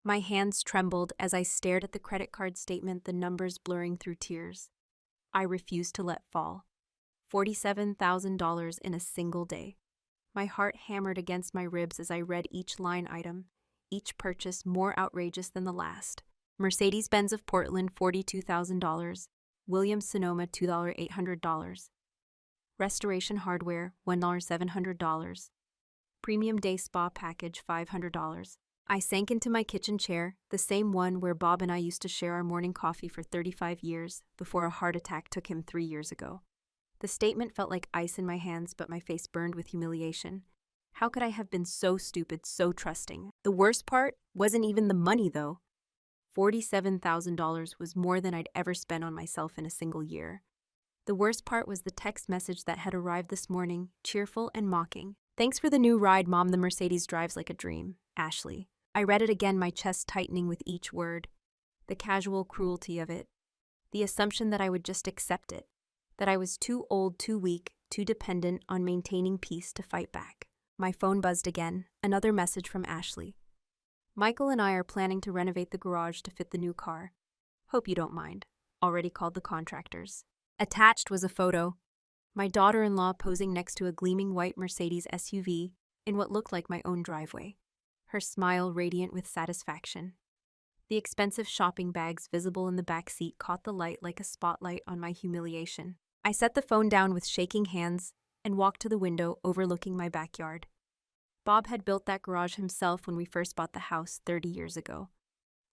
My hands trembled as I stared at the credit card statement, the numbers blurring through tears. I refused to let fall. $47,000 in a single day. My heart hammered against my ribs as I read each line item, each purchase more outrageous than the last. Mercedes-Benz of Portland, $42,000. Williams-Sonoma, $2,800. Restoration Hardware, $1,700. Premium Day Spa Package, $500. I sank into my kitchen chair, the same one where Bob and I used to share our morning coffee for 35 years before a heart attack took him 3 years ago. The statement felt like ice in my hands, but my face burned with humiliation. How could I have been so stupid, so trusting? The worst part wasn't even the money, though. $47,000 was more than I'd ever spent on myself in a single year. The worst part was the text message that had arrived this morning, cheerful and mocking. "Thanks for the new ride, Mom. The Mercedes drives like a dream. Ashley." I read it again, my chest tightening with each word. The casual cruelty of it. The assumption that I would just accept it. That I was too old, too weak, too dependent on maintaining peace to fight back. My phone buzzed again, another message from Ashley. "Michael and I are planning to renovate the garage to fit the new car. Hope you don't mind. Already called the contractors." Attached was a photo. My daughter-in-law posing next to a gleaming white Mercedes SUV in what looked like my own driveway. Her smile radiant with satisfaction. The expensive shopping bags visible in the back seat caught the light like a spotlight on my humiliation. I set the phone down with shaking hands and walked to the window overlooking my backyard. Bob had built that garage himself when we first bought the house 30 years ago.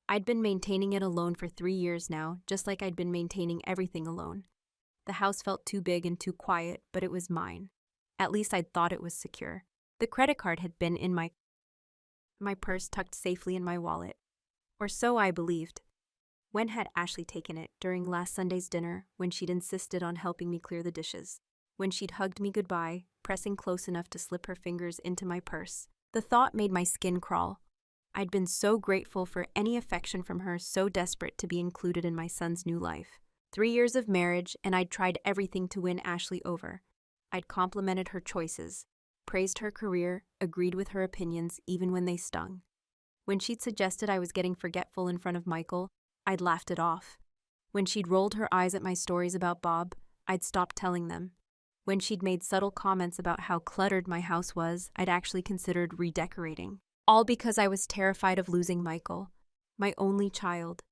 I'd been maintaining it alone for 3 years now, just like I'd been maintaining everything alone. The house felt too big and too quiet, but it was mine. At least I'd thought it was secure. The credit card had been in my purse, tucked safely in my wallet. Or so I believed. When had Ashley taken it? During last Sunday's dinner, when she'd insisted on helping me clear the dishes. When she'd hugged me goodbye, pressing close enough to slip her fingers into my purse. The thought made my skin crawl. I'd been so grateful for any affection from her, so desperate to be included in my son's new life. 3 years of marriage, and I'd tried everything to win Ashley over. I'd complimented her choices, praised her career, agreed with her opinions even when they stung. When she'd suggested I was getting forgetful in front of Michael, I'd laughed it off. When she'd rolled her eyes at my stories about Bob, I'd stopped telling them. When she'd made subtle comments about how cluttered my house was, I'd actually considered redecorating. All because I was terrified of losing Michael, my only child,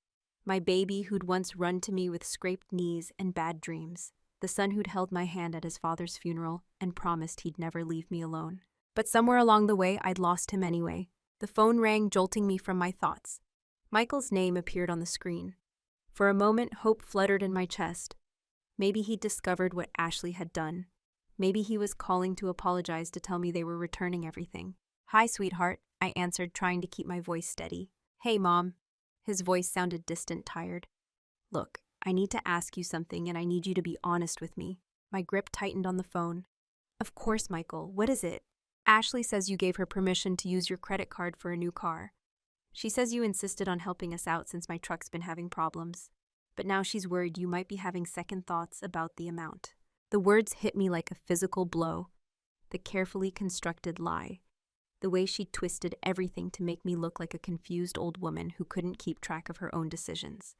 my baby who'd once run to me with scraped knees and bad dreams, the son who'd held my hand at his father's funeral and promised he'd never leave me alone. But somewhere along the way, I'd lost him anyway. The phone rang, jolting me from my thoughts. Michael's name appeared on the screen. For a moment, hope fluttered in my chest. Maybe he'd discovered what Ashley had done. Maybe he was calling to apologize, to tell me they were returning everything. "Hi, sweetheart," I answered, trying to keep my voice steady. "Hey, Mom." His voice sounded distant, tired. "Look, I need to ask you something, and I need you to be honest with me." My grip tightened on the phone. "Of course, Michael. What is it?" "Ashley says you gave her permission to use your credit card for a new car. She says you insisted on helping us out since my truck's been having problems. But now she's worried you might be having second thoughts about the amount." The words hit me like a physical blow. The carefully constructed lie. The way she twisted everything to make me look like a confused old woman who couldn't keep track of her own decisions.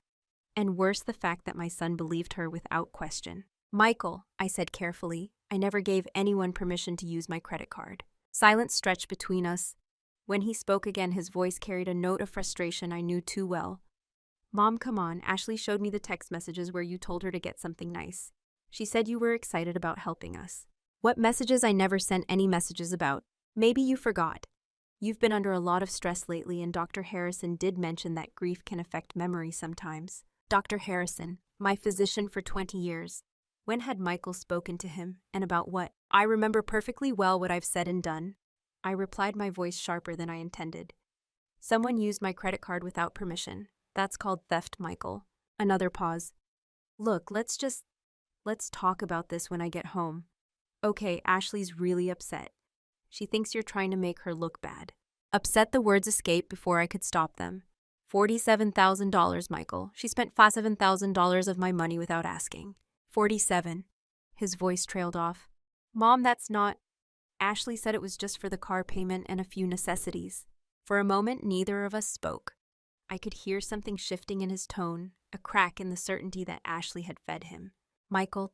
And worse, the fact that my son believed her without question. "Michael," I said carefully, "I never gave anyone permission to use my credit card." Silence stretched between us. When he spoke again, his voice carried a note of frustration I knew too well. "Mom, come on. Ashley showed me the text messages where you told her to get something nice. She said you were excited about helping us." "What messages? I never sent any messages about." "Maybe you forgot. You've been under a lot of stress lately, and Dr. Harrison did mention that grief can affect memory sometimes." Dr. Harrison, my physician for 20 years. When had Michael spoken to him, and about what? "I remember perfectly well what I've said and done," I replied, my voice sharper than I intended. "Someone used my credit card without permission. That's called theft, Michael." Another pause. "Look, let's talk about this when I get home." "Okay, Ashley's really upset. She thinks you're trying to make her look bad." Upset, the words escaped before I could stop them. $47,000, Michael. She spent $7,000 of my money without asking. 47. His voice trailed off. "Mom, that's not..." Ashley said it was just for the car payment and a few necessities. For a moment, neither of us spoke. I could hear something shifting in his tone, a crack in the certainty that Ashley had fed him. Michael,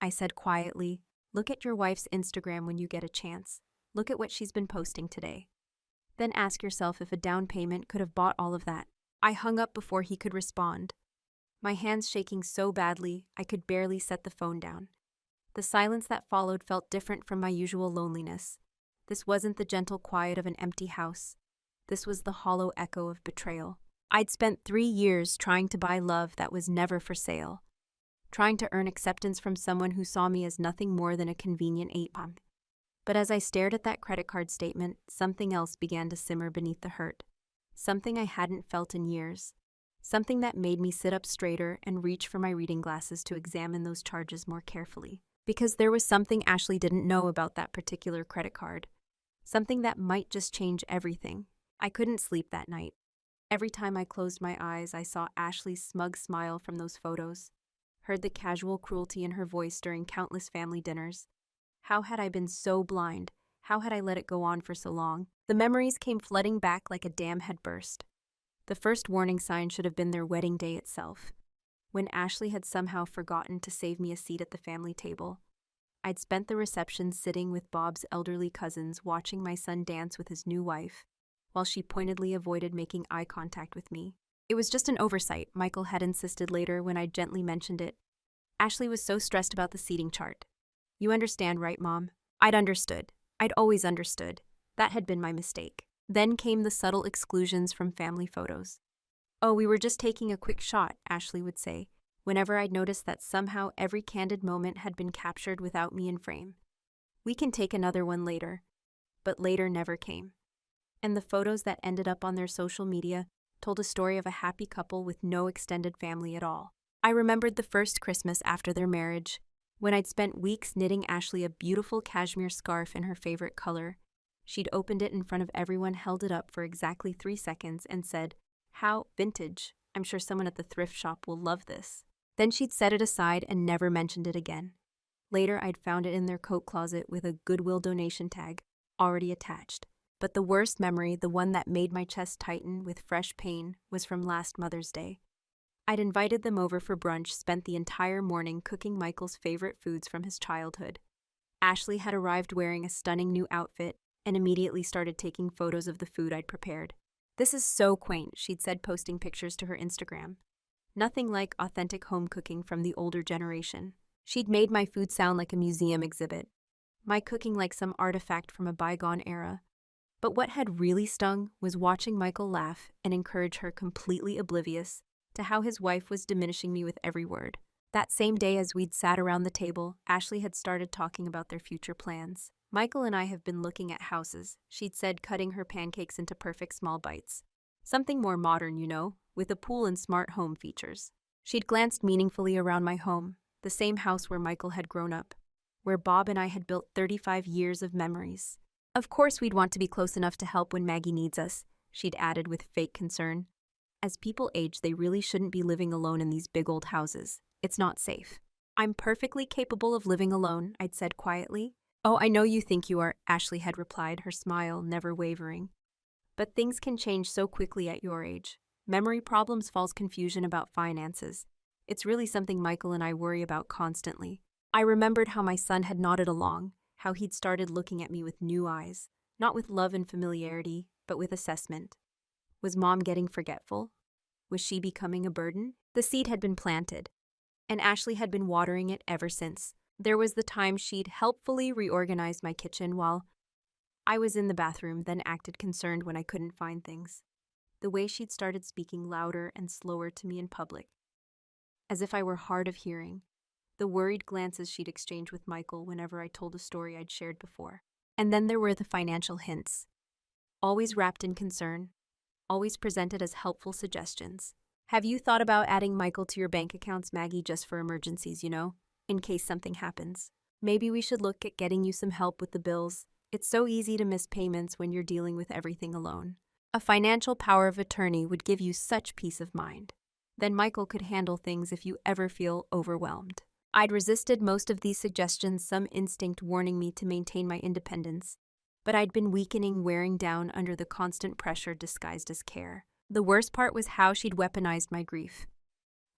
I said quietly, look at your wife's Instagram when you get a chance. Look at what she's been posting today. Then ask yourself if a down payment could have bought all of that. I hung up before he could respond, my hands shaking so badly I could barely set the phone down. The silence that followed felt different from my usual loneliness. This wasn't the gentle quiet of an empty house. This was the hollow echo of betrayal. I'd spent 3 years trying to buy love that was never for sale, trying to earn acceptance from someone who saw me as nothing more than a convenient ape-bomb. But as I stared at that credit card statement, something else began to simmer beneath the hurt. Something I hadn't felt in years. Something that made me sit up straighter and reach for my reading glasses to examine those charges more carefully. Because there was something Ashley didn't know about that particular credit card. Something that might just change everything. I couldn't sleep that night. Every time I closed my eyes, I saw Ashley's smug smile from those photos, heard the casual cruelty in her voice during countless family dinners. How had I been so blind? How had I let it go on for so long? The memories came flooding back like a dam had burst. The first warning sign should have been their wedding day itself, when Ashley had somehow forgotten to save me a seat at the family table. I'd spent the reception sitting with Bob's elderly cousins watching my son dance with his new wife, while she pointedly avoided making eye contact with me. It was just an oversight, Michael had insisted later when I gently mentioned it. Ashley was so stressed about the seating chart. You understand, right, Mom? I'd understood. I'd always understood. That had been my mistake. Then came the subtle exclusions from family photos. Oh, we were just taking a quick shot, Ashley would say, whenever I'd noticed that somehow every candid moment had been captured without me in frame. We can take another one later. But later never came. And the photos that ended up on their social media told a story of a happy couple with no extended family at all. I remembered the first Christmas after their marriage, when I'd spent weeks knitting Ashley a beautiful cashmere scarf in her favorite color. She'd opened it in front of everyone, held it up for exactly 3 seconds, and said, "How vintage. I'm sure someone at the thrift shop will love this." Then she'd set it aside and never mentioned it again. Later, I'd found it in their coat closet with a Goodwill donation tag already attached. But the worst memory, the one that made my chest tighten with fresh pain, was from last Mother's Day. I'd invited them over for brunch, spent the entire morning cooking Michael's favorite foods from his childhood. Ashley had arrived wearing a stunning new outfit and immediately started taking photos of the food I'd prepared. "This is so quaint," she'd said, posting pictures to her Instagram. Nothing like authentic home cooking from the older generation. She'd made my food sound like a museum exhibit, my cooking like some artifact from a bygone era. But what had really stung was watching Michael laugh and encourage her, completely oblivious to how his wife was diminishing me with every word. That same day, as we'd sat around the table, Ashley had started talking about their future plans. "Michael and I have been looking at houses," she'd said, cutting her pancakes into perfect small bites. "Something more modern, you know, with a pool and smart home features." She'd glanced meaningfully around my home, the same house where Michael had grown up, where Bob and I had built 35 years of memories. "Of course we'd want to be close enough to help when Maggie needs us," she'd added with fake concern. "As people age, they really shouldn't be living alone in these big old houses. It's not safe." "I'm perfectly capable of living alone," I'd said quietly. "Oh, I know you think you are," Ashley had replied, her smile never wavering. "But things can change so quickly at your age. Memory problems, false confusion about finances. It's really something Michael and I worry about constantly." I remembered how my son had nodded along, how he'd started looking at me with new eyes, not with love and familiarity, but with assessment. Was Mom getting forgetful? Was she becoming a burden? The seed had been planted, and Ashley had been watering it ever since. There was the time she'd helpfully reorganized my kitchen while I was in the bathroom, then acted concerned when I couldn't find things. The way she'd started speaking louder and slower to me in public, as if I were hard of hearing. The worried glances she'd exchanged with Michael whenever I told a story I'd shared before. And then there were the financial hints, always wrapped in concern, always presented as helpful suggestions. "Have you thought about adding Michael to your bank accounts, Maggie, just for emergencies, you know? In case something happens. Maybe we should look at getting you some help with the bills. It's so easy to miss payments when you're dealing with everything alone. A financial power of attorney would give you such peace of mind. Then Michael could handle things if you ever feel overwhelmed." I'd resisted most of these suggestions, some instinct warning me to maintain my independence. But I'd been weakening, wearing down under the constant pressure disguised as care. The worst part was how she'd weaponized my grief.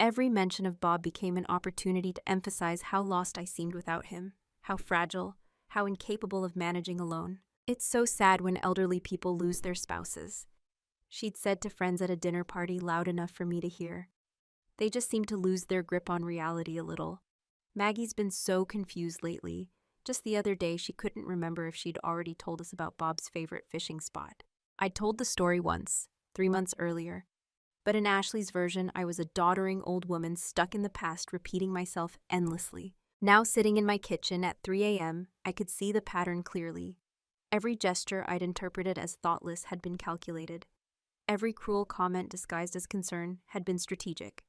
Every mention of Bob became an opportunity to emphasize how lost I seemed without him, how fragile, how incapable of managing alone. It's so sad when elderly people lose their spouses, she'd said to friends at a dinner party loud enough for me to hear. They just seem to lose their grip on reality a little. Maggie's been so confused lately. Just the other day, she couldn't remember if she'd already told us about Bob's favorite fishing spot. I'd told the story once, 3 months earlier. But in Ashley's version, I was a doddering old woman stuck in the past, repeating myself endlessly. Now, sitting in my kitchen at 3 a.m., I could see the pattern clearly. Every gesture I'd interpreted as thoughtless had been calculated. Every cruel comment disguised as concern had been strategic.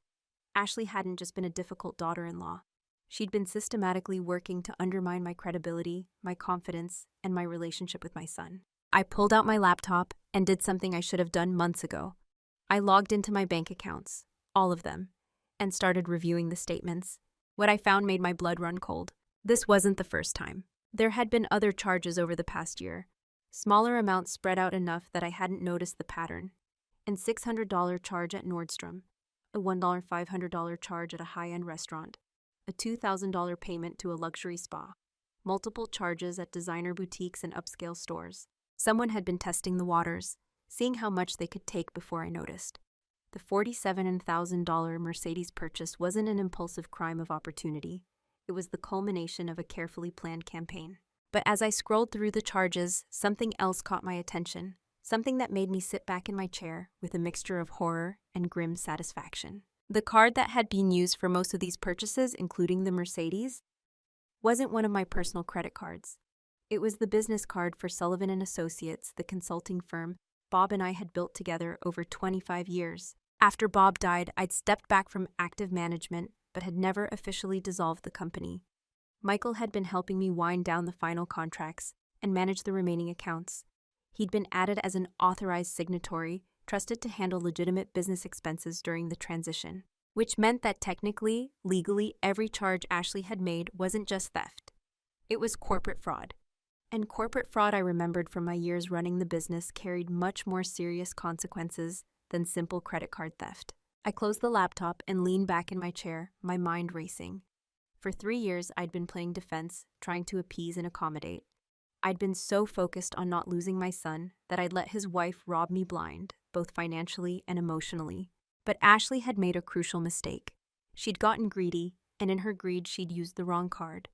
Ashley hadn't just been a difficult daughter-in-law. She'd been systematically working to undermine my credibility, my confidence, and my relationship with my son. I pulled out my laptop and did something I should have done months ago. I logged into my bank accounts, all of them, and started reviewing the statements. What I found made my blood run cold. This wasn't the first time. There had been other charges over the past year, smaller amounts spread out enough that I hadn't noticed the pattern. An $600 charge at Nordstrom, a $1,500 charge at a high-end restaurant, a $2,000 payment to a luxury spa, multiple charges at designer boutiques and upscale stores. Someone had been testing the waters, seeing how much they could take before I noticed. The $47,000 Mercedes purchase wasn't an impulsive crime of opportunity. It was the culmination of a carefully planned campaign. But as I scrolled through the charges, something else caught my attention, something that made me sit back in my chair with a mixture of horror and grim satisfaction. The card that had been used for most of these purchases, including the Mercedes, wasn't one of my personal credit cards. It was the business card for Sullivan & Associates, the consulting firm Bob and I had built together over 25 years. After Bob died, I'd stepped back from active management, but had never officially dissolved the company. Michael had been helping me wind down the final contracts and manage the remaining accounts. He'd been added as an authorized signatory, trusted to handle legitimate business expenses during the transition, which meant that technically, legally, every charge Ashley had made wasn't just theft. It was corporate fraud. And corporate fraud, I remembered from my years running the business, carried much more serious consequences than simple credit card theft. I closed the laptop and leaned back in my chair, my mind racing. For 3 years, I'd been playing defense, trying to appease and accommodate. I'd been so focused on not losing my son that I'd let his wife rob me blind, both financially and emotionally. But Ashley had made a crucial mistake. She'd gotten greedy, and in her greed, she'd used the wrong card.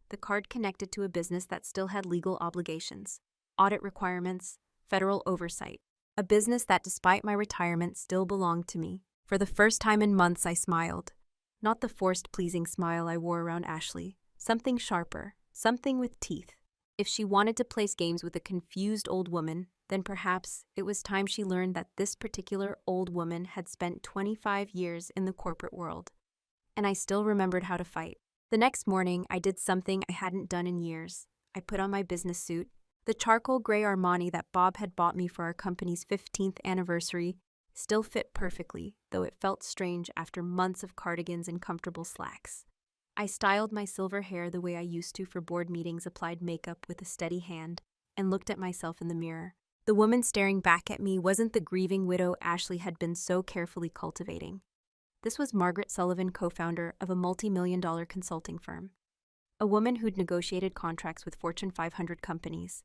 The card connected to a business that still had legal obligations, audit requirements, federal oversight. A business that, despite my retirement, still belonged to me. For the first time in months, I smiled. Not the forced, pleasing smile I wore around Ashley. Something sharper, something with teeth. If she wanted to place games with a confused old woman, then perhaps it was time she learned that this particular old woman had spent 25 years in the corporate world. And I still remembered how to fight. The next morning, I did something I hadn't done in years. I put on my business suit. The charcoal gray Armani that Bob had bought me for our company's 15th anniversary still fit perfectly, though it felt strange after months of cardigans and comfortable slacks. I styled my silver hair the way I used to for board meetings, applied makeup with a steady hand, and looked at myself in the mirror. The woman staring back at me wasn't the grieving widow Ashley had been so carefully cultivating. This was Margaret Sullivan, co-founder of a multi-million-dollar consulting firm. A woman who'd negotiated contracts with Fortune 500 companies.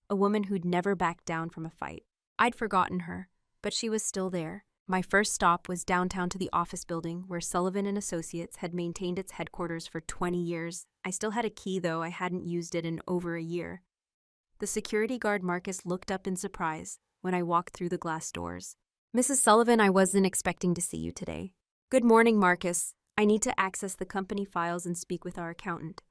A woman who'd never backed down from a fight. I'd forgotten her, but she was still there. My first stop was downtown to the office building where Sullivan & Associates had maintained its headquarters for 20 years. I still had a key, though I hadn't used it in over a year. The security guard Marcus looked up in surprise when I walked through the glass doors. "Mrs. Sullivan, I wasn't expecting to see you today." "Good morning, Marcus. I need to access the company files and speak with our accountant."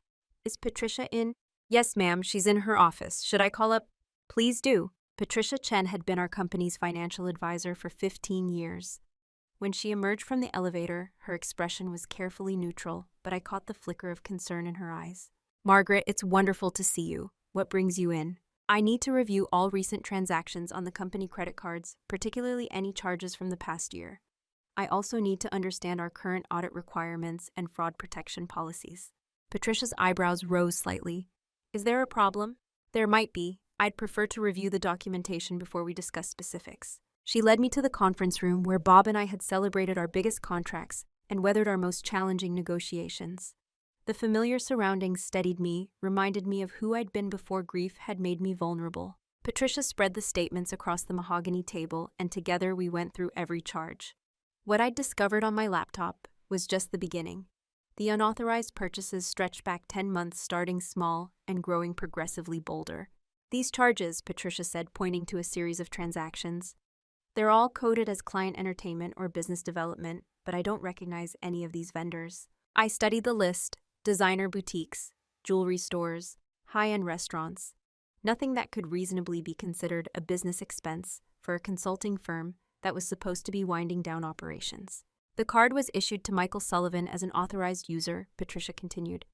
"Is Patricia in?" "Yes, ma'am, she's in her office. Should I call up?" "Please do." Patricia Chen had been our company's financial advisor for 15 years. When she emerged from the elevator, her expression was carefully neutral, but I caught the flicker of concern in her eyes. "Margaret, it's wonderful to see you. What brings you in?" "I need to review all recent transactions on the company credit cards, particularly any charges from the past year. I also need to understand our current audit requirements and fraud protection policies." Patricia's eyebrows rose slightly. "Is there a problem?" "There might be. I'd prefer to review the documentation before we discuss specifics." She led me to the conference room where Bob and I had celebrated our biggest contracts and weathered our most challenging negotiations. The familiar surroundings steadied me, reminded me of who I'd been before grief had made me vulnerable. Patricia spread the statements across the mahogany table, and together we went through every charge. What I'd discovered on my laptop was just the beginning. The unauthorized purchases stretched back 10 months, starting small and growing progressively bolder. These charges, Patricia said, pointing to a series of transactions, they're all coded as client entertainment or business development, but I don't recognize any of these vendors. I studied the list: designer boutiques, jewelry stores, high-end restaurants. Nothing that could reasonably be considered a business expense for a consulting firm that was supposed to be winding down operations. The card was issued to Michael Sullivan as an authorized user, Patricia continued.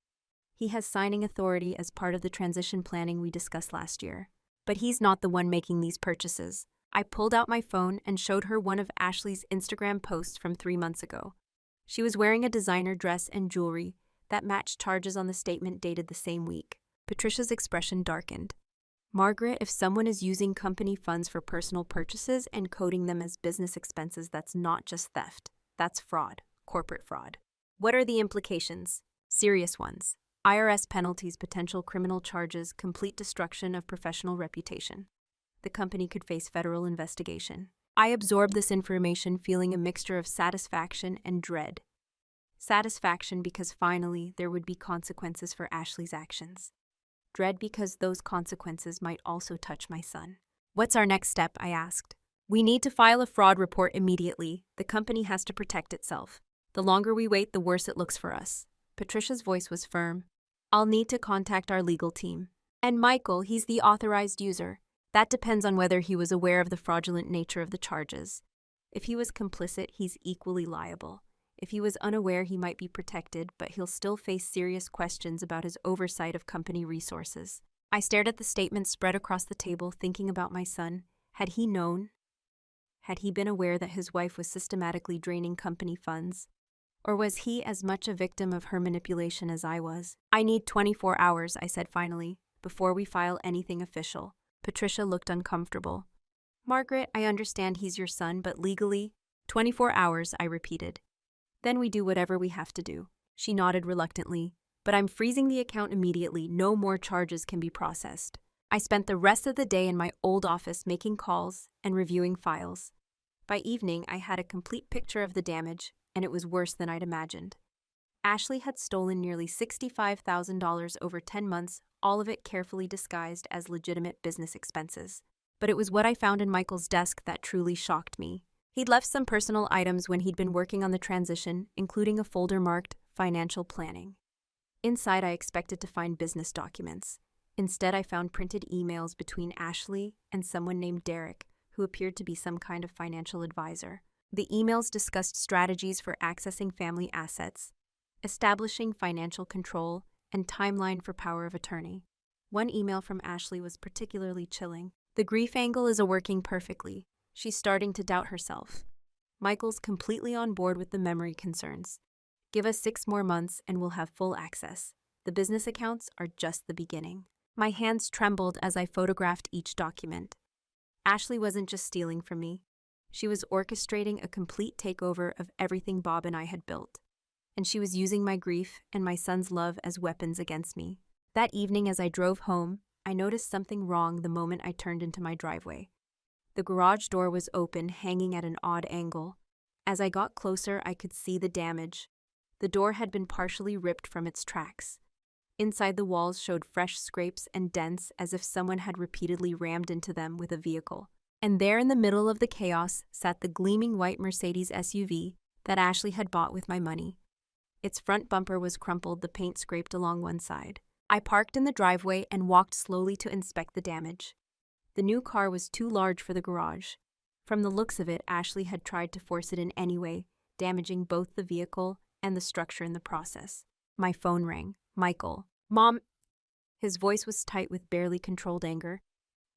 He has signing authority as part of the transition planning we discussed last year. But he's not the one making these purchases. I pulled out my phone and showed her one of Ashley's Instagram posts from 3 months ago. She was wearing a designer dress and jewelry that matched charges on the statement dated the same week. Patricia's expression darkened. Margaret, if someone is using company funds for personal purchases and coding them as business expenses, that's not just theft. That's fraud, corporate fraud. What are the implications? Serious ones. IRS penalties, potential criminal charges, complete destruction of professional reputation. The company could face federal investigation. I absorbed this information, feeling a mixture of satisfaction and dread. Satisfaction because finally there would be consequences for Ashley's actions. Dread because those consequences might also touch my son. What's our next step? I asked. We need to file a fraud report immediately. The company has to protect itself. The longer we wait, the worse it looks for us. Patricia's voice was firm. I'll need to contact our legal team. And Michael, he's the authorized user. That depends on whether he was aware of the fraudulent nature of the charges. If he was complicit, he's equally liable. If he was unaware, he might be protected, but he'll still face serious questions about his oversight of company resources. I stared at the statements spread across the table, thinking about my son. Had he known? Had he been aware that his wife was systematically draining company funds? Or was he as much a victim of her manipulation as I was? I need 24 hours, I said finally, before we file anything official. Patricia looked uncomfortable. Margaret, I understand he's your son, but legally, 24 hours, I repeated. Then we do whatever we have to do. She nodded reluctantly. But I'm freezing the account immediately. No more charges can be processed. I spent the rest of the day in my old office making calls and reviewing files. By evening, I had a complete picture of the damage, and it was worse than I'd imagined. Ashley had stolen nearly $65,000 over 10 months, all of it carefully disguised as legitimate business expenses. But it was what I found in Michael's desk that truly shocked me. He'd left some personal items when he'd been working on the transition, including a folder marked Financial Planning. Inside, I expected to find business documents. Instead, I found printed emails between Ashley and someone named Derek, who appeared to be some kind of financial advisor. The emails discussed strategies for accessing family assets, establishing financial control, and timeline for power of attorney. One email from Ashley was particularly chilling. The grief angle is working perfectly. She's starting to doubt herself. Michael's completely on board with the memory concerns. Give us 6 more months and we'll have full access. The business accounts are just the beginning. My hands trembled as I photographed each document. Ashley wasn't just stealing from me. She was orchestrating a complete takeover of everything Bob and I had built. And she was using my grief and my son's love as weapons against me. That evening as I drove home, I noticed something wrong the moment I turned into my driveway. The garage door was open, hanging at an odd angle. As I got closer, I could see the damage. The door had been partially ripped from its tracks. Inside, the walls showed fresh scrapes and dents as if someone had repeatedly rammed into them with a vehicle. And there in the middle of the chaos sat the gleaming white Mercedes SUV that Ashley had bought with my money. Its front bumper was crumpled, the paint scraped along one side. I parked in the driveway and walked slowly to inspect the damage. The new car was too large for the garage. From the looks of it, Ashley had tried to force it in anyway, damaging both the vehicle and the structure in the process. My phone rang. Michael. Mom. His voice was tight with barely controlled anger.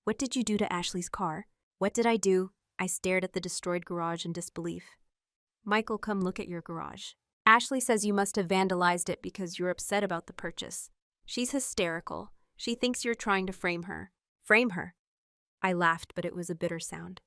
What did you do to Ashley's car? What did I do? I stared at the destroyed garage in disbelief. Michael, come look at your garage. Ashley says you must have vandalized it because you're upset about the purchase. She's hysterical. She thinks you're trying to frame her. Frame her? I laughed, but it was a bitter sound.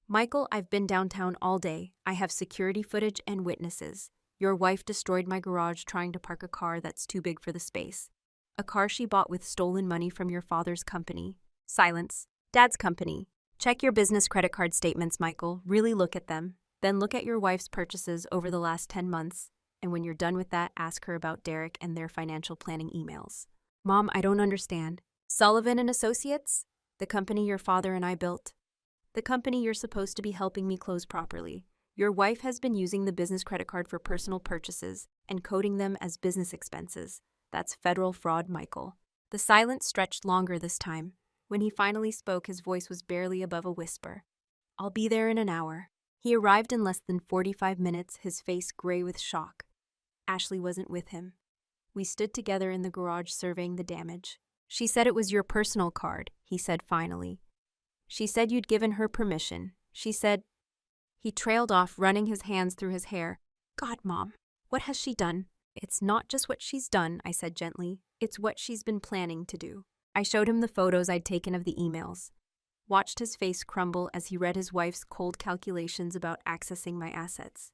Michael, I've been downtown all day. I have security footage and witnesses. Your wife destroyed my garage trying to park a car that's too big for the space. A car she bought with stolen money from your father's company. Silence. Dad's company. Check your business credit card statements, Michael. Really look at them. Then look at your wife's purchases over the last 10 months. And when you're done with that, ask her about Derek and their financial planning emails. Mom, I don't understand. Sullivan and Associates? The company your father and I built. The company you're supposed to be helping me close properly. Your wife has been using the business credit card for personal purchases and coding them as business expenses. That's federal fraud, Michael. The silence stretched longer this time. When he finally spoke, his voice was barely above a whisper. I'll be there in an hour. He arrived in less than 45 minutes, his face gray with shock. Ashley wasn't with him. We stood together in the garage surveying the damage. She said it was your personal card, he said finally. She said you'd given her permission. She said... He trailed off, running his hands through his hair. God, Mom, what has she done? It's not just what she's done, I said gently. It's what she's been planning to do. I showed him the photos I'd taken of the emails. Watched his face crumble as he read his wife's cold calculations about accessing my assets.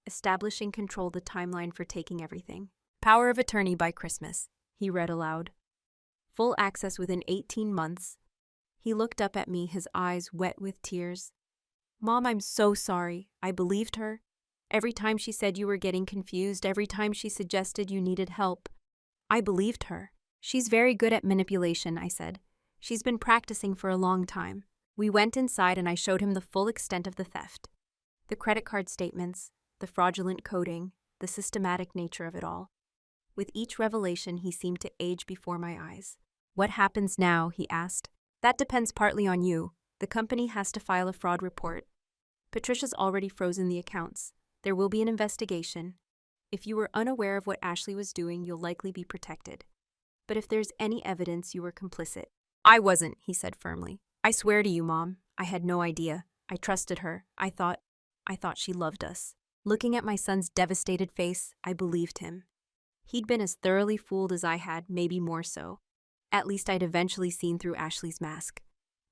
Establishing control, the timeline for taking everything. Power of attorney by Christmas, he read aloud. Full access within 18 months. He looked up at me, his eyes wet with tears. Mom, I'm so sorry. I believed her. Every time she said you were getting confused, every time she suggested you needed help, I believed her. She's very good at manipulation, I said. She's been practicing for a long time. We went inside and I showed him the full extent of the theft. The credit card statements, the fraudulent coding, the systematic nature of it all. With each revelation, he seemed to age before my eyes. What happens now? He asked. That depends partly on you. The company has to file a fraud report. Patricia's already frozen the accounts. There will be an investigation. If you were unaware of what Ashley was doing, you'll likely be protected. But if there's any evidence you were complicit... I wasn't, he said firmly. I swear to you, Mom, I had no idea. I trusted her. I thought she loved us. Looking at my son's devastated face, I believed him. He'd been as thoroughly fooled as I had, maybe more so. At least I'd eventually seen through Ashley's mask.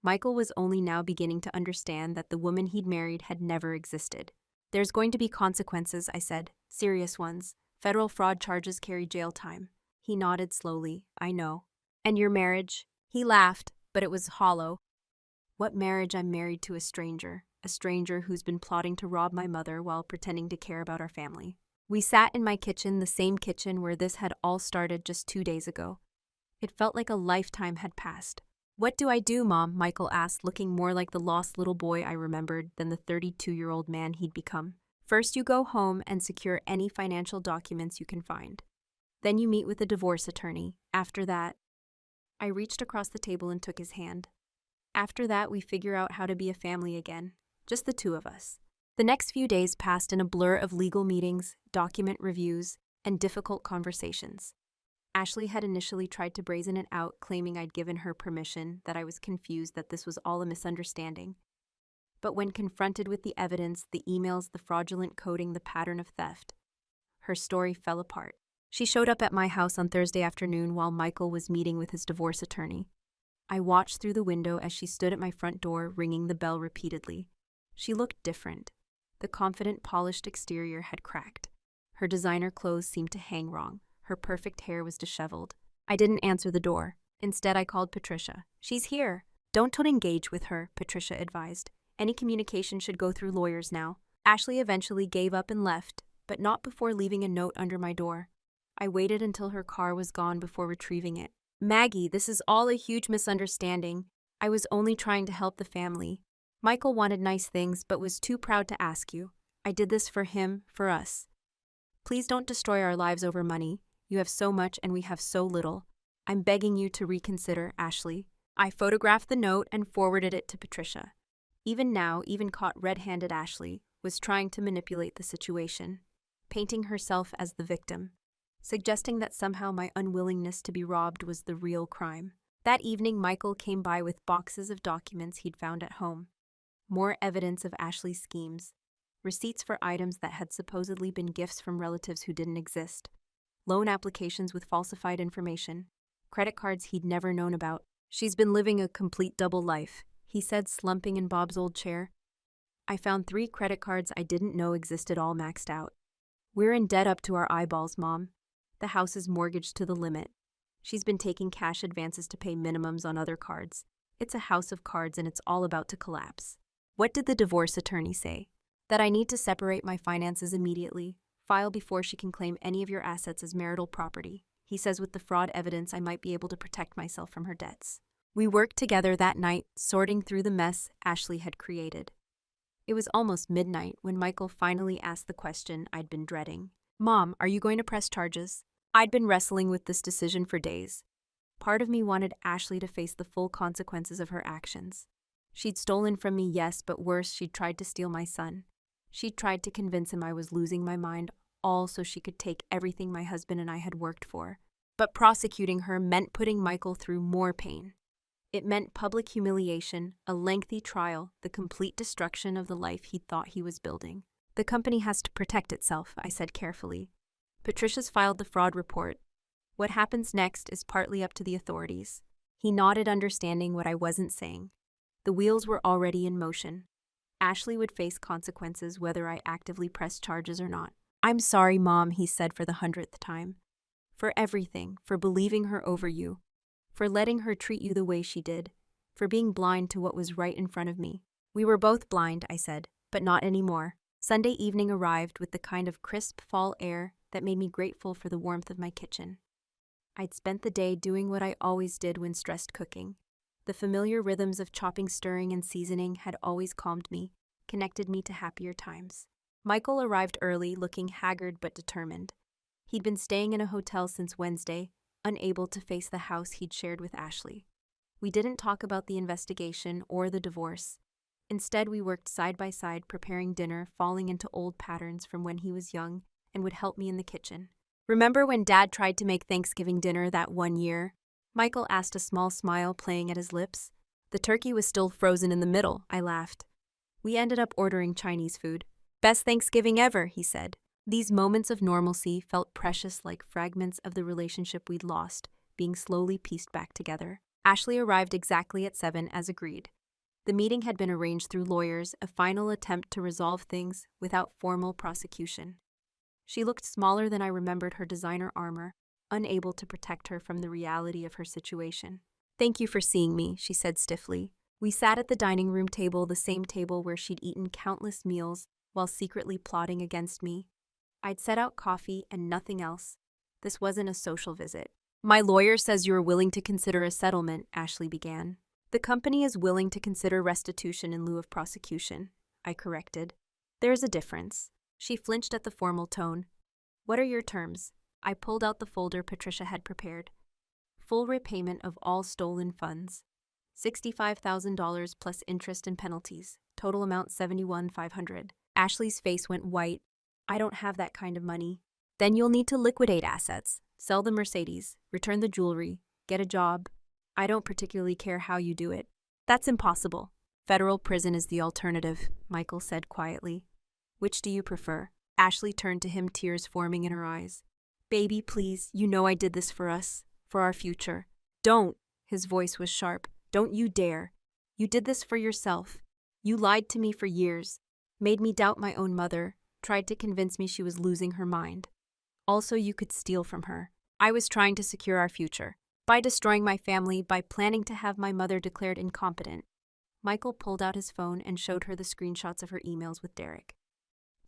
Michael was only now beginning to understand that the woman he'd married had never existed. There's going to be consequences, I said. Serious ones. Federal fraud charges carry jail time. He nodded slowly. I know. And your marriage? He laughed, but it was hollow. What marriage? I'm married to a stranger who's been plotting to rob my mother while pretending to care about our family. We sat in my kitchen, the same kitchen where this had all started just 2 days ago. It felt like a lifetime had passed. What do I do, Mom? Michael asked, looking more like the lost little boy I remembered than the 32-year-old man he'd become. First, you go home and secure any financial documents you can find. Then you meet with a divorce attorney. After that, I reached across the table and took his hand. After that, we figure out how to be a family again, just the two of us. The next few days passed in a blur of legal meetings, document reviews, and difficult conversations. Ashley had initially tried to brazen it out, claiming I'd given her permission, that I was confused, that this was all a misunderstanding. But when confronted with the evidence, the emails, the fraudulent coding, the pattern of theft, her story fell apart. She showed up at my house on Thursday afternoon while Michael was meeting with his divorce attorney. I watched through the window as she stood at my front door, ringing the bell repeatedly. She looked different. The confident, polished exterior had cracked. Her designer clothes seemed to hang wrong. Her perfect hair was disheveled. I didn't answer the door. Instead, I called Patricia. She's here. Don't engage with her, Patricia advised. Any communication should go through lawyers now. Ashley eventually gave up and left, but not before leaving a note under my door. I waited until her car was gone before retrieving it. Maggie, this is all a huge misunderstanding. I was only trying to help the family. Michael wanted nice things, but was too proud to ask you. I did this for him, for us. Please don't destroy our lives over money. You have so much and we have so little. I'm begging you to reconsider, Ashley. I photographed the note and forwarded it to Patricia. Even now, even caught red-handed, Ashley was trying to manipulate the situation, painting herself as the victim, suggesting that somehow my unwillingness to be robbed was the real crime. That evening, Michael came by with boxes of documents he'd found at home. More evidence of Ashley's schemes. Receipts for items that had supposedly been gifts from relatives who didn't exist. Loan applications with falsified information. Credit cards he'd never known about. She's been living a complete double life, he said, slumping in Bob's old chair. I found 3 credit cards I didn't know existed all maxed out. We're in debt up to our eyeballs, Mom. The house is mortgaged to the limit. She's been taking cash advances to pay minimums on other cards. It's a house of cards and it's all about to collapse. What did the divorce attorney say? That I need to separate my finances immediately, file before she can claim any of your assets as marital property. He says with the fraud evidence I might be able to protect myself from her debts. We worked together that night, sorting through the mess Ashley had created. It was almost midnight when Michael finally asked the question I'd been dreading. Mom, are you going to press charges? I'd been wrestling with this decision for days. Part of me wanted Ashley to face the full consequences of her actions. She'd stolen from me, yes, but worse, she'd tried to steal my son. She'd tried to convince him I was losing my mind, all so she could take everything my husband and I had worked for. But prosecuting her meant putting Michael through more pain. It meant public humiliation, a lengthy trial, the complete destruction of the life he thought he was building. The company has to protect itself, I said carefully. Patricia's filed the fraud report. What happens next is partly up to the authorities. He nodded, understanding what I wasn't saying. The wheels were already in motion. Ashley would face consequences whether I actively pressed charges or not. I'm sorry, Mom, he said for the 100th time. For everything, for believing her over you, for letting her treat you the way she did, for being blind to what was right in front of me. We were both blind, I said, but not anymore. Sunday evening arrived with the kind of crisp fall air that made me grateful for the warmth of my kitchen. I'd spent the day doing what I always did when stressed cooking. The familiar rhythms of chopping, stirring, and seasoning had always calmed me, connected me to happier times. Michael arrived early, looking haggard but determined. He'd been staying in a hotel since Wednesday, unable to face the house he'd shared with Ashley. We didn't talk about the investigation or the divorce. Instead, we worked side by side, preparing dinner, falling into old patterns from when he was young and would help me in the kitchen. Remember when Dad tried to make Thanksgiving dinner that one year? Michael asked, a small smile playing at his lips. The turkey was still frozen in the middle, I laughed. We ended up ordering Chinese food. Best Thanksgiving ever, he said. These moments of normalcy felt precious, like fragments of the relationship we'd lost, being slowly pieced back together. Ashley arrived exactly at 7 as agreed. The meeting had been arranged through lawyers, a final attempt to resolve things without formal prosecution. She looked smaller than I remembered her designer armor, unable to protect her from the reality of her situation. Thank you for seeing me, she said stiffly. We sat at the dining room table, the same table where she'd eaten countless meals while secretly plotting against me. I'd set out coffee and nothing else. This wasn't a social visit. My lawyer says you are willing to consider a settlement, Ashley began. The company is willing to consider restitution in lieu of prosecution, I corrected. There's a difference. She flinched at the formal tone. What are your terms? I pulled out the folder Patricia had prepared. Full repayment of all stolen funds. $65,000 plus interest and penalties. Total amount $71,500. Ashley's face went white. I don't have that kind of money. Then you'll need to liquidate assets. Sell the Mercedes. Return the jewelry. Get a job. I don't particularly care how you do it. That's impossible. Federal prison is the alternative, Michael said quietly. Which do you prefer? Ashley turned to him, tears forming in her eyes. Baby, please, you know I did this for us, for our future. Don't, his voice was sharp. Don't you dare. You did this for yourself. You lied to me for years, made me doubt my own mother, tried to convince me she was losing her mind. Also, you could steal from her. I was trying to secure our future. By destroying my family, by planning to have my mother declared incompetent. Michael pulled out his phone and showed her the screenshots of her emails with Derek.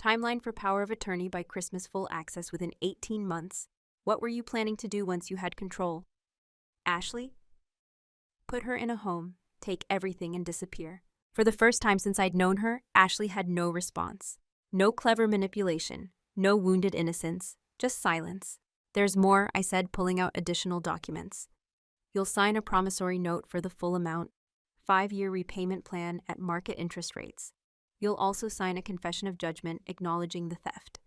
Timeline for power of attorney by Christmas, full access within 18 months. What were you planning to do once you had control? Ashley? Put her in a home, take everything and disappear. For the first time since I'd known her, Ashley had no response. No clever manipulation, no wounded innocence, just silence. There's more, I said, pulling out additional documents. You'll sign a promissory note for the full amount, 5-year repayment plan at market interest rates. You'll also sign a confession of judgment acknowledging the theft.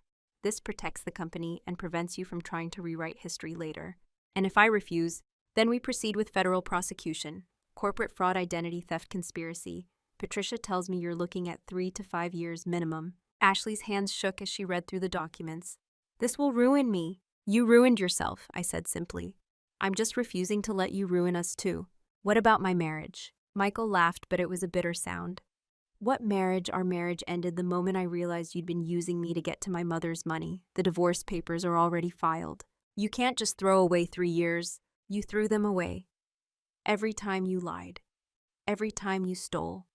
This protects the company and prevents you from trying to rewrite history later. And if I refuse, then we proceed with federal prosecution, corporate fraud, identity theft, conspiracy. Patricia tells me you're looking at 3 to 5 years minimum. Ashley's hands shook as she read through the documents. This will ruin me. You ruined yourself, I said simply. I'm just refusing to let you ruin us too. What about my marriage? Michael laughed, but it was a bitter sound. What marriage? Our marriage ended the moment I realized you'd been using me to get to my mother's money. The divorce papers are already filed. You can't just throw away 3 years. You threw them away. Every time you lied. Every time you stole.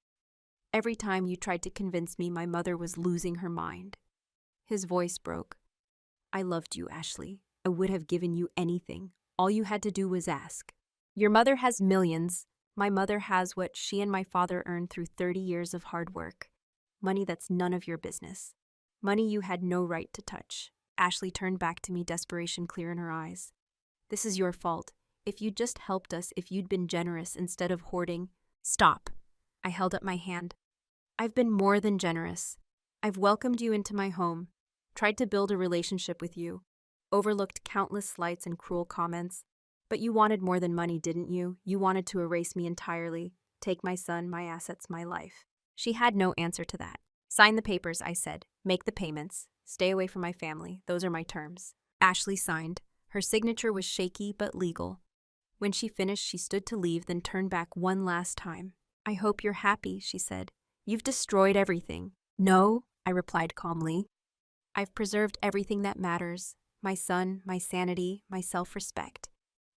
Every time you tried to convince me my mother was losing her mind. His voice broke. I loved you, Ashley. I would have given you anything. All you had to do was ask. Your mother has millions. My mother has what she and my father earned through 30 years of hard work. Money that's none of your business. Money you had no right to touch. Ashley turned back to me, desperation clear in her eyes. This is your fault. If you'd just helped us, if you'd been generous instead of hoarding. Stop. I held up my hand. I've been more than generous. I've welcomed you into my home, tried to build a relationship with you, overlooked countless slights and cruel comments. But you wanted more than money, didn't you? You wanted to erase me entirely, take my son, my assets, my life. She had no answer to that. Sign the papers, I said. Make the payments. Stay away from my family. Those are my terms. Ashley signed. Her signature was shaky but legal. When she finished, she stood to leave, then turned back one last time. I hope you're happy, she said. You've destroyed everything. No, I replied calmly. I've preserved everything that matters. My son, my sanity, my self-respect.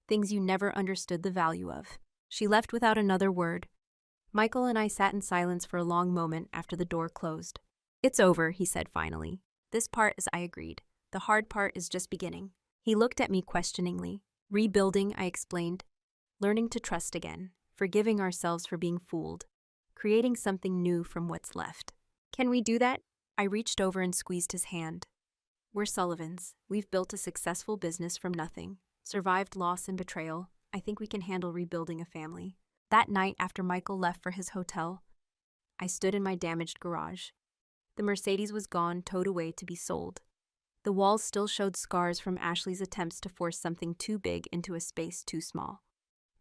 Things you never understood the value of. She left without another word. Michael and I sat in silence for a long moment after the door closed. It's over, he said finally. This part is I agreed. The hard part is just beginning. He looked at me questioningly. Rebuilding, I explained. Learning to trust again. Forgiving ourselves for being fooled. Creating something new from what's left. Can we do that? I reached over and squeezed his hand. We're Sullivans. We've built a successful business from nothing. Survived loss and betrayal. I think we can handle rebuilding a family. That night, after Michael left for his hotel, I stood in my damaged garage. The Mercedes was gone, towed away to be sold. The walls still showed scars from Ashley's attempts to force something too big into a space too small.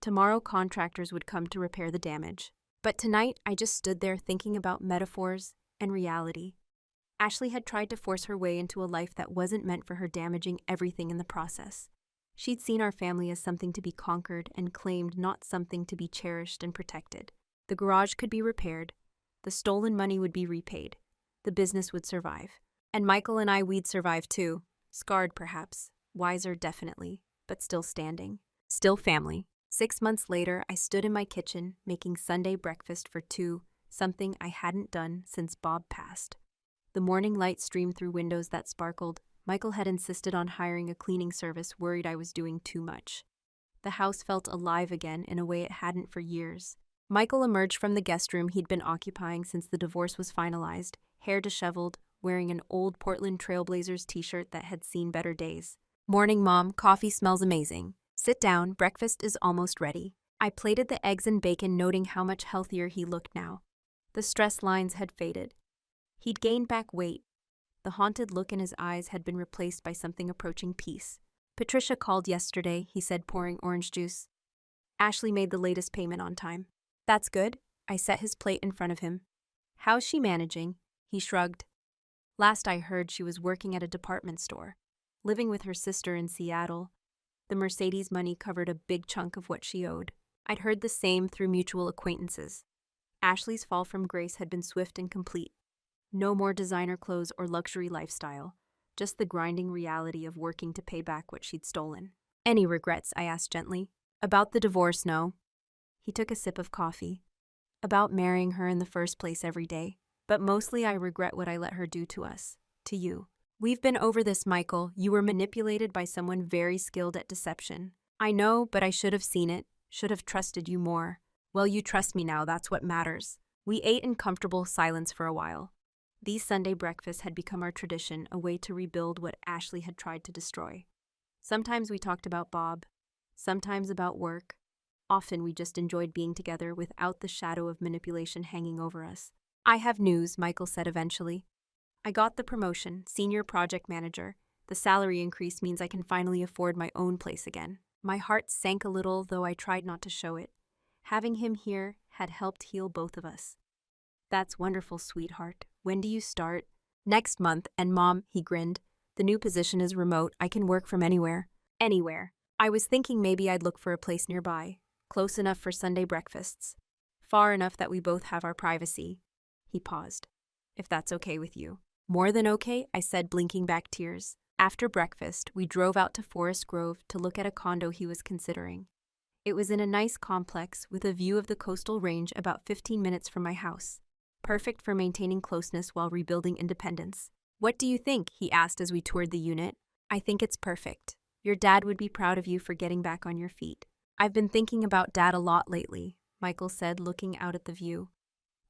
Tomorrow, contractors would come to repair the damage. But tonight, I just stood there thinking about metaphors and reality. Ashley had tried to force her way into a life that wasn't meant for her, damaging everything in the process. She'd seen our family as something to be conquered and claimed, not something to be cherished and protected. The garage could be repaired. The stolen money would be repaid. The business would survive. And Michael and I, we'd survive too. Scarred, perhaps. Wiser, definitely. But still standing. Still family. 6 months later, I stood in my kitchen, making Sunday breakfast for two, something I hadn't done since Bob passed. The morning light streamed through windows that sparkled. Michael had insisted on hiring a cleaning service, worried I was doing too much. The house felt alive again in a way it hadn't for years. Michael emerged from the guest room he'd been occupying since the divorce was finalized, hair disheveled, wearing an old Portland Trailblazers t-shirt that had seen better days. Morning, Mom. Coffee smells amazing. Sit down. Breakfast is almost ready. I plated the eggs and bacon, noting how much healthier he looked now. The stress lines had faded. He'd gained back weight. The haunted look in his eyes had been replaced by something approaching peace. Patricia called yesterday, he said, pouring orange juice. Ashley made the latest payment on time. That's good. I set his plate in front of him. How's she managing? He shrugged. Last I heard, she was working at a department store, living with her sister in Seattle. The Mercedes money covered a big chunk of what she owed. I'd heard the same through mutual acquaintances. Ashley's fall from grace had been swift and complete. No more designer clothes or luxury lifestyle, just the grinding reality of working to pay back what she'd stolen. Any regrets? I asked gently. About the divorce, no. He took a sip of coffee. About marrying her in the first place every day. But mostly I regret what I let her do to us, to you. We've been over this, Michael. You were manipulated by someone very skilled at deception. I know, but I should have seen it, should have trusted you more. Well, you trust me now, that's what matters. We ate in comfortable silence for a while. These Sunday breakfasts had become our tradition, a way to rebuild what Ashley had tried to destroy. Sometimes we talked about Bob, sometimes about work. Often we just enjoyed being together without the shadow of manipulation hanging over us. I have news, Michael said eventually. I got the promotion, senior project manager. The salary increase means I can finally afford my own place again. My heart sank a little, though I tried not to show it. Having him here had helped heal both of us. That's wonderful, sweetheart. When do you start? Next month, and Mom, he grinned. The new position is remote. I can work from anywhere. Anywhere. I was thinking maybe I'd look for a place nearby, close enough for Sunday breakfasts, far enough that we both have our privacy. He paused. If that's okay with you. More than okay, I said, blinking back tears. After breakfast, we drove out to Forest Grove to look at a condo he was considering. It was in a nice complex with a view of the coastal range about 15 minutes from my house. Perfect for maintaining closeness while rebuilding independence. What do you think? He asked as we toured the unit. I think it's perfect. Your dad would be proud of you for getting back on your feet. I've been thinking about Dad a lot lately, Michael said, looking out at the view.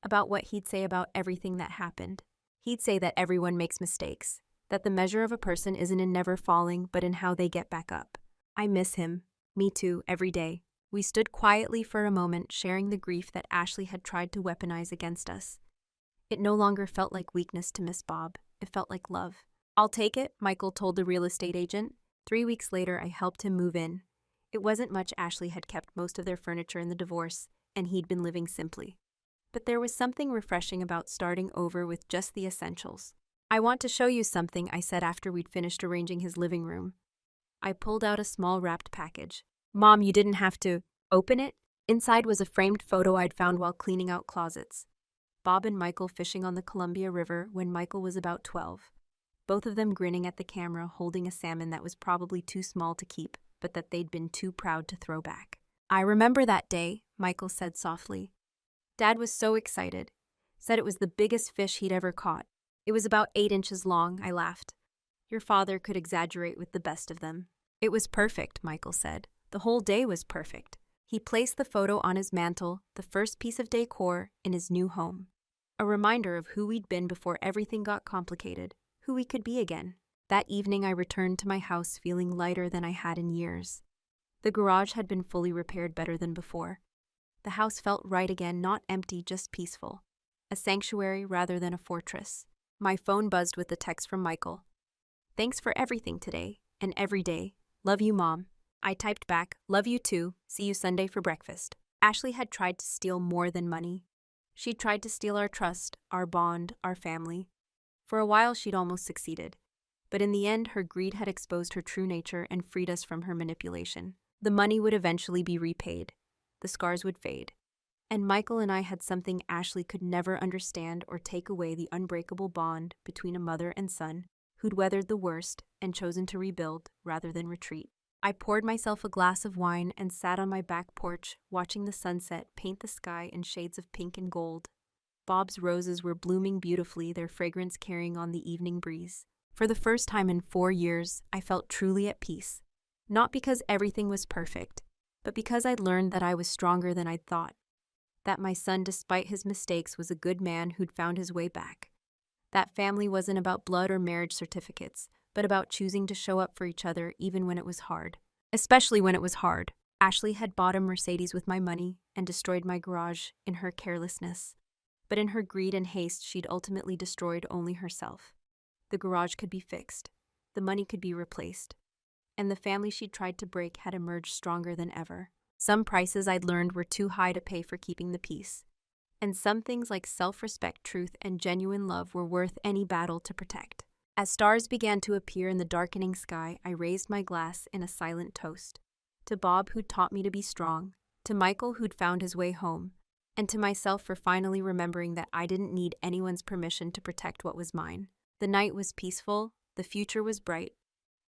About what he'd say about everything that happened. He'd say that everyone makes mistakes, that the measure of a person isn't in never falling, but in how they get back up. I miss him. Me too, every day. We stood quietly for a moment, sharing the grief that Ashley had tried to weaponize against us. It no longer felt like weakness to miss Bob. It felt like love. I'll take it, Michael told the real estate agent. 3 weeks later, I helped him move in. It wasn't much. Ashley had kept most of their furniture in the divorce, and he'd been living simply. But there was something refreshing about starting over with just the essentials. I want to show you something, I said after we'd finished arranging his living room. I pulled out a small wrapped package. Mom, you didn't have to open it? Inside was a framed photo I'd found while cleaning out closets. Bob and Michael fishing on the Columbia River when Michael was about 12. Both of them grinning at the camera, holding a salmon that was probably too small to keep, but that they'd been too proud to throw back. I remember that day, Michael said softly. Dad was so excited. Said it was the biggest fish he'd ever caught. It was about 8 inches long, I laughed. Your father could exaggerate with the best of them. It was perfect, Michael said. The whole day was perfect. He placed the photo on his mantle, the first piece of decor in his new home. A reminder of who we'd been before everything got complicated, who we could be again. That evening I returned to my house feeling lighter than I had in years. The garage had been fully repaired better than before. The house felt right again, not empty, just peaceful. A sanctuary rather than a fortress. My phone buzzed with the text from Michael. Thanks for everything today, and every day. Love you, Mom. I typed back, love you too, see you Sunday for breakfast. Ashley had tried to steal more than money. She'd tried to steal our trust, our bond, our family. For a while she'd almost succeeded. But in the end, her greed had exposed her true nature and freed us from her manipulation. The money would eventually be repaid. The scars would fade. And Michael and I had something Ashley could never understand or take away: the unbreakable bond between a mother and son who'd weathered the worst and chosen to rebuild rather than retreat. I poured myself a glass of wine and sat on my back porch, watching the sunset paint the sky in shades of pink and gold. Bob's roses were blooming beautifully, their fragrance carrying on the evening breeze. For the first time in 4 years, I felt truly at peace. Not because everything was perfect, but because I'd learned that I was stronger than I'd thought. That my son, despite his mistakes, was a good man who'd found his way back. That family wasn't about blood or marriage certificates, but about choosing to show up for each other even when it was hard. Especially when it was hard. Ashley had bought a Mercedes with my money and destroyed my garage in her carelessness. But in her greed and haste, she'd ultimately destroyed only herself. The garage could be fixed. The money could be replaced. And the family she'd tried to break had emerged stronger than ever. Some prices I'd learned were too high to pay for keeping the peace. And some things like self-respect, truth, and genuine love were worth any battle to protect. As stars began to appear in the darkening sky, I raised my glass in a silent toast. To Bob, who'd taught me to be strong. To Michael, who'd found his way home. And to myself for finally remembering that I didn't need anyone's permission to protect what was mine. The night was peaceful, the future was bright,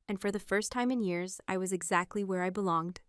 and for the first time in years, I was exactly where I belonged,